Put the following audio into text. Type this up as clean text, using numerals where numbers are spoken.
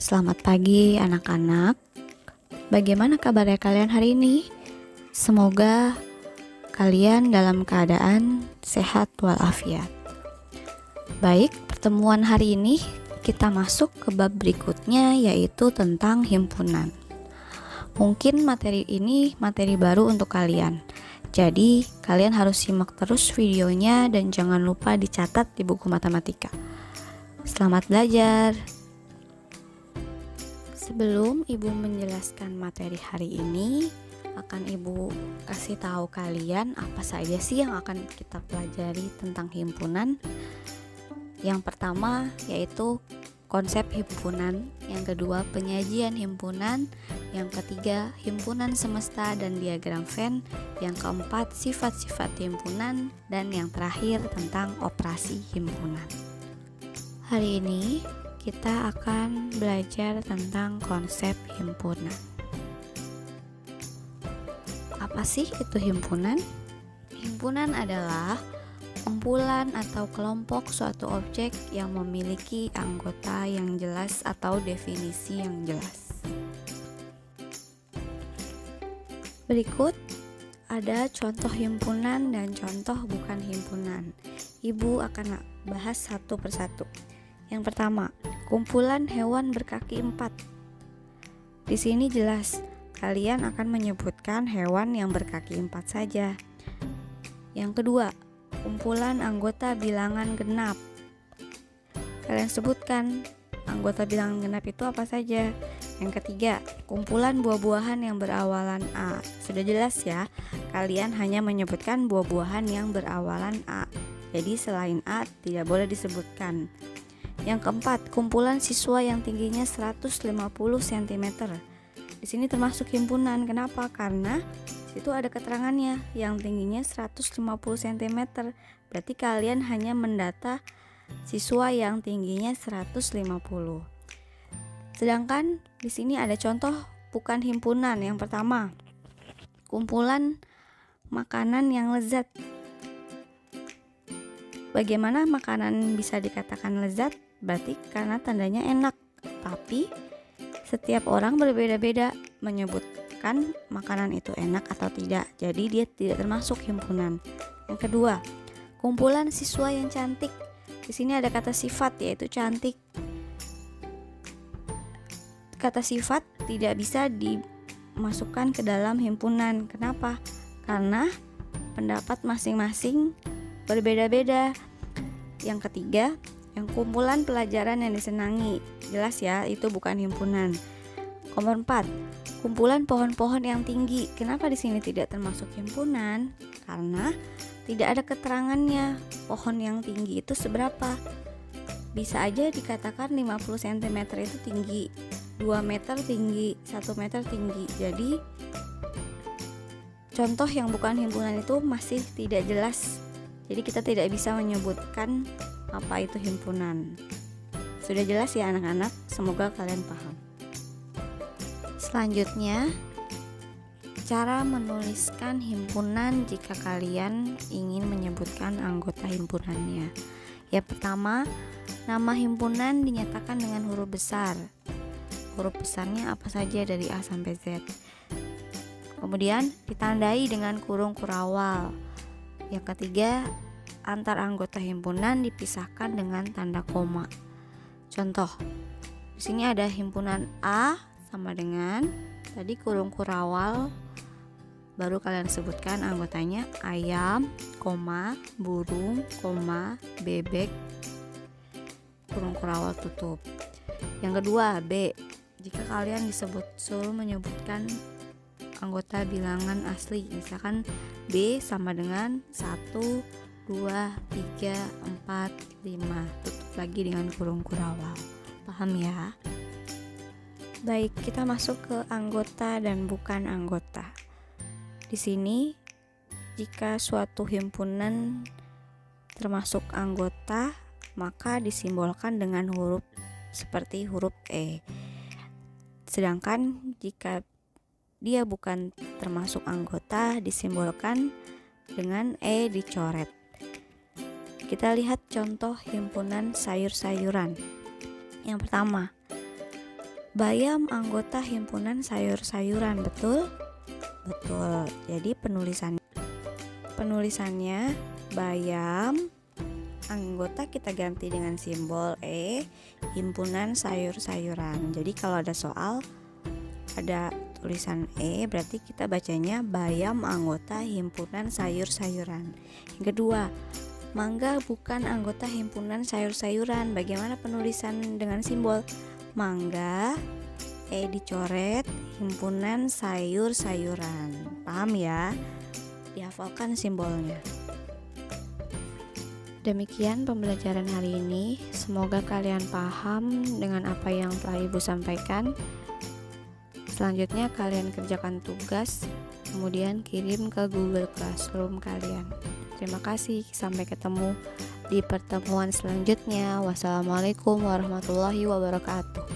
Selamat pagi anak-anak. Bagaimana kabarnya kalian hari ini? Semoga kalian dalam keadaan sehat walafiat. Baik, pertemuan hari ini kita masuk ke bab berikutnya, yaitu tentang himpunan. Mungkin materi ini materi baru untuk kalian. Jadi, kalian harus simak terus videonya dan jangan lupa dicatat di buku matematika. Selamat belajar. Sebelum Ibu menjelaskan materi hari ini, akan Ibu kasih tahu kalian apa saja sih yang akan kita pelajari tentang himpunan. Yang pertama yaitu konsep himpunan, yang kedua penyajian himpunan, yang ketiga himpunan semesta dan diagram Venn, yang keempat sifat-sifat himpunan, dan yang terakhir tentang operasi himpunan. Hari ini kita akan belajar tentang konsep himpunan. Apa sih itu himpunan? Himpunan adalah kumpulan atau kelompok suatu objek yang memiliki anggota yang jelas atau definisi yang jelas. Berikut ada contoh himpunan dan contoh bukan himpunan. Ibu akan bahas satu persatu. Yang pertama, kumpulan hewan berkaki 4. Di sini jelas, kalian akan menyebutkan hewan yang berkaki 4 saja. Yang kedua, kumpulan anggota bilangan genap. Kalian sebutkan anggota bilangan genap itu apa saja. Yang ketiga, kumpulan buah-buahan yang berawalan A. Sudah jelas ya, kalian hanya menyebutkan buah-buahan yang berawalan A. Jadi selain A tidak boleh disebutkan. Yang keempat, kumpulan siswa yang tingginya 150 cm. Di sini termasuk himpunan. Kenapa? Karena situ ada keterangannya yang tingginya 150 cm. Berarti kalian hanya mendata siswa yang tingginya 150. Sedangkan di sini ada contoh bukan himpunan. Yang pertama, kumpulan makanan yang lezat. Bagaimana makanan bisa dikatakan lezat? Berarti karena tandanya enak. Tapi setiap orang berbeda-beda menyebutkan makanan itu enak atau tidak. Jadi dia tidak termasuk himpunan. Yang kedua, kumpulan siswa yang cantik. Di sini ada kata sifat yaitu cantik. Kata sifat tidak bisa dimasukkan ke dalam himpunan. Kenapa? Karena pendapat masing-masing berbeda-beda. Yang ketiga, yang kumpulan pelajaran yang disenangi. Jelas ya, itu bukan himpunan. Nomor 4, kumpulan pohon-pohon yang tinggi. Kenapa di sini tidak termasuk himpunan? Karena tidak ada keterangannya pohon yang tinggi itu seberapa. Bisa aja dikatakan 50 cm itu tinggi, 2 meter tinggi, 1 meter tinggi. Jadi contoh yang bukan himpunan itu masih tidak jelas. Jadi kita tidak bisa menyebutkan apa itu himpunan. Sudah jelas ya anak-anak? Semoga kalian paham. Selanjutnya, cara menuliskan himpunan jika kalian ingin menyebutkan anggota himpunannya. Yang pertama, nama himpunan dinyatakan dengan huruf besar. Huruf besarnya apa saja dari A sampai Z. Kemudian ditandai dengan kurung kurawal. Yang ketiga, antar anggota himpunan dipisahkan dengan tanda koma. Contoh, di sini ada himpunan A sama dengan tadi kurung kurawal, baru kalian sebutkan anggotanya ayam, burung, bebek, kurung kurawal tutup. Yang kedua, B. Jika kalian suruh menyebutkan anggota bilangan asli, misalkan B sama dengan 1, 2, 3, 4, 5, tutup lagi dengan kurung kurawal. Paham ya? Baik, kita masuk ke anggota dan bukan anggota. Di sini, jika suatu himpunan termasuk anggota, maka disimbolkan dengan huruf seperti huruf E. Sedangkan jika dia bukan termasuk anggota disimbolkan dengan E dicoret. Kita lihat contoh himpunan sayur-sayuran. Yang pertama, bayam anggota himpunan sayur-sayuran, betul? Betul. Jadi penulisannya bayam anggota kita ganti dengan simbol E, himpunan sayur-sayuran. Jadi kalau ada soal ada tulisan E, berarti kita bacanya bayam anggota himpunan sayur-sayuran. Yang kedua, mangga bukan anggota himpunan sayur-sayuran. Bagaimana penulisan dengan simbol? Mangga, E dicoret, himpunan sayur-sayuran. Paham ya? Dihafalkan simbolnya. Demikian pembelajaran hari ini. Semoga kalian paham dengan apa yang telah Ibu sampaikan. Selanjutnya kalian kerjakan tugas, kemudian kirim ke Google Classroom kalian. Terima kasih, sampai ketemu di pertemuan selanjutnya. Wassalamualaikum warahmatullahi wabarakatuh.